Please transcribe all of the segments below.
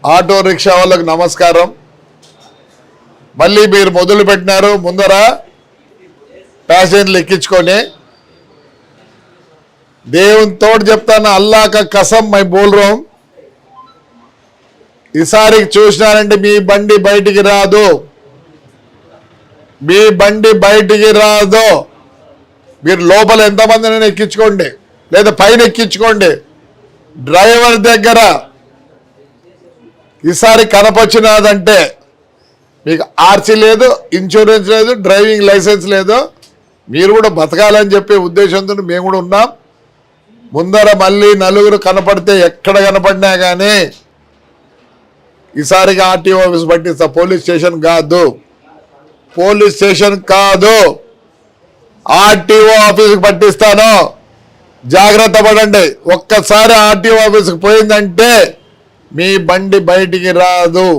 Auto rickshaw వాళ్ళకు నమస్కారం. మళ్ళీ మీరు మొదలు పెట్టినారు ముందర ప్యాసింజర్లు ఎక్కించుకొని. దేవుని తోడు చెప్తాను, అల్లా కా కసం మై బోల్ రహా హూం, ఈసారి చూసినారంటే మీ బండి బయటికి రాదు, మీ బండి బయటికి రాదు. మీరు లోపల ఎంతమందిని ఎక్కించుకోండి, లేదా పైన ఎక్కించుకోండి. డ్రైవర్ దగ్గర ఈసారి కనపచ్చినదంటే మీకు ఆర్సీ లేదు, ఇన్సూరెన్స్ లేదు, డ్రైవింగ్ లైసెన్స్ లేదు, మీరు కూడా బతకాలని చెప్పే ఉద్దేశంతో మేము కూడా ఉన్నాం. ముందర మళ్ళీ నలుగురు కనపడితే ఎక్కడ కనపడినా కానీ ఈసారిగా ఆర్టీఓ ఆఫీస్ పట్టిస్తా. పోలీస్ స్టేషన్ కాదు, పోలీస్ స్టేషన్ కాదు, ఆర్టీఓ ఆఫీస్కి పట్టిస్తాను. జాగ్రత్త పడండి. ఒక్కసారి ఆర్టీఓ ఆఫీస్కి పోయిందంటే మీ బండి బయటికి రాదు.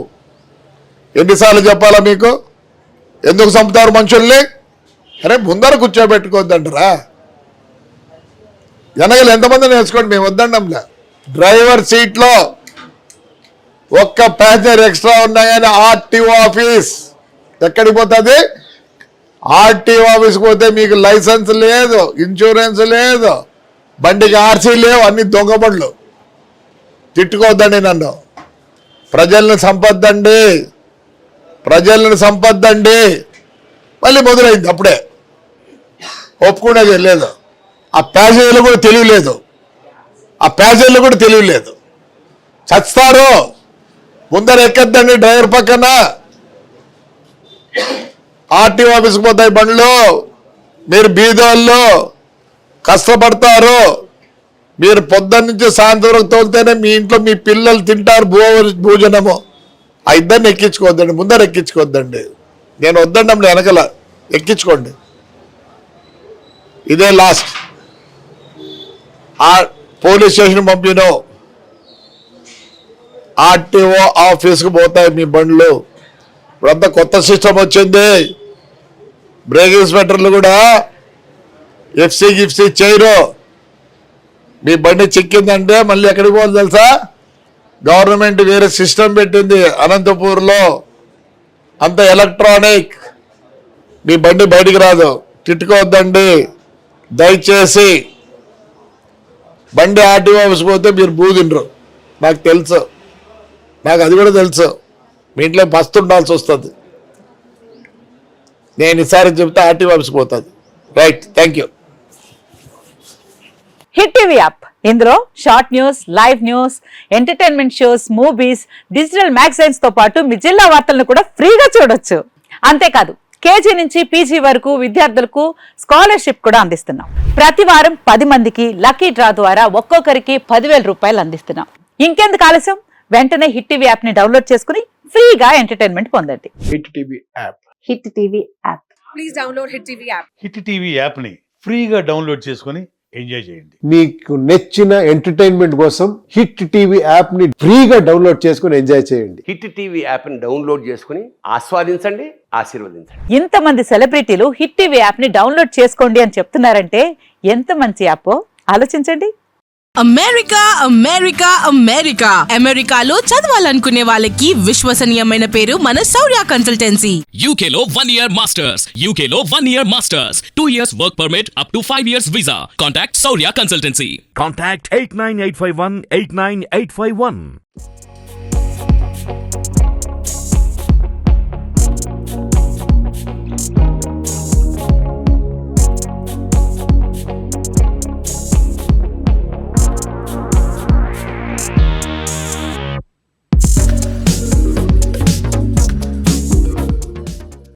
ఎన్నిసార్లు చెప్పాలా మీకు? ఎందుకు చంపుతారు మనుషుల్ని? అరే ముందర కూర్చోబెట్టుకోవద్దంటారా? వెనకలు ఎంతమంది నేర్చుకోండి, మేము వద్దండంలే. డ్రైవర్ సీట్లో ఒక్క ప్యాసింజర్ ఎక్స్ట్రా ఉన్నా కానీ ఆర్టీఓ ఆఫీస్ ఎక్కడికి పోతుంది? ఆర్టీఓ ఆఫీస్కి పోతే మీకు లైసెన్స్ లేదు, ఇన్సూరెన్స్ లేదు, బండికి ఆర్సీ లేవు, అన్ని దొంగ బండ్లు. తిట్టుకోవద్దండి నన్ను. ప్రజల్ని సంపద్దండి, ప్రజల్ని సంపద్దండి. మళ్ళీ మొదలైంది అప్పుడే. ఒప్పుకునేది లేదు. ఆ ప్యాసింజర్లు కూడా తెలియలేదు, ఆ ప్యాసింజర్లు కూడా తెలియలేదు. చస్తారు. ముందర ఎక్కద్దండి డ్రైవర్ పక్కన. ఆర్టీఓ ఆఫీస్కి పోతాయి బండ్లు. మీరు బీదోళ్ళు కష్టపడతారు. మీరు పొద్దున్న నుంచి సాయంత్రం వరకు తోలితేనే మీ ఇంట్లో మీ పిల్లలు తింటారు భోజనము. ఆ ఇద్దరిని ఎక్కించుకోవద్దండి, ముందర ఎక్కించుకోవద్దండి. నేను వద్దండి వెనకల ఎక్కించుకోండి. ఇదే లాస్ట్. ఆ పోలీస్ స్టేషన్ పంపినో ఆర్టీఓ ఆఫీస్కి పోతాయి మీ బండ్లు. ఇప్పుడంతా కొత్త సిస్టమ్ వచ్చింది. బ్రేక్ ఇన్స్పెక్టర్లు కూడా ఎఫ్సీ గిఫ్సీ చేయరు. మీ బండి చిక్కిందంటే మళ్ళీ ఎక్కడికి పోవాలి తెలుసా? గవర్నమెంట్ వేరే సిస్టమ్ పెట్టింది అనంతపూర్లో, అంత ఎలక్ట్రానిక్. మీ బండి బయటికి రాదు. తిట్టుకోవద్దండి దయచేసి. బండి ఆర్టీఓ ఆఫీస్కి పోతే మీరు బూదిండ్రు, నాకు తెలుసు, నాకు అది కూడా తెలుసు. మీ ఇంట్లో పస్తు ఉండాల్సి వస్తుంది. నేను ఈసారి చెప్తే ఆర్టీఓ ఆఫీస్కి పోతుంది. Right, thank you. Hit TV app, ఇందులో short news, live news, entertainment shows, movies, digital magazines తో పాటు మీ జిల్లా వార్తలను కూడా ఫ్రీగా చూడొచ్చు. అంతేకాదు కేజీ నుంచి పీజీ వరకు విద్యార్థులకు స్కాలర్షిప్ కూడా అందిస్తున్నాం. ప్రతి వారం 10 మందికి లక్కీ డ్రా ద్వారా ఒక్కొక్కరికి 10,000 రూపాయలు అందిస్తున్నాం. ఇంకెందుకు ఆలస్యం? వెంటనే హిట్ టీవీ యాప్ ని డౌన్లోడ్ చేసుకుని ఫ్రీగా ఎంటర్టైన్మెంట్ పొందండి. Hit TV app. Hit TV app. Please download hit TV app. Hit TV app ని ఫ్రీగా డౌన్లోడ్ చేసుకుని ఎంజాయ్ చేయండి. మీకు నచ్చిన ఎంటర్టైన్మెంట్ కోసం హిట్ టీవీ యాప్ ని ఫ్రీగా డౌన్లోడ్ చేసుకుని ఎంజాయ్ చేయండి. హిట్ టీవీ యాప్ ని డౌన్లోడ్ చేసుకుని ఆస్వాదించండి, ఆశీర్వదించండి. ఇంతమంది సెలబ్రిటీలు హిట్ టీవీ యాప్ ని డౌన్లోడ్ చేసుకోండి అని చెప్తున్నారంటే ఎంత మంచి యాప్ ఆలోచించండి. అమెరికా అమెరికా అమెరికా అమెరికాలో చదవాలనుకునే వాళ్ళకి విశ్వసనీయమైన పేరు మన శౌర్య కన్సల్టెన్సీ. UK లో 1 year masters, UK లో 1 year masters, 2 years work permit up to 5 years visa. Contact Saurya Consultancy. Contact 89851 89851.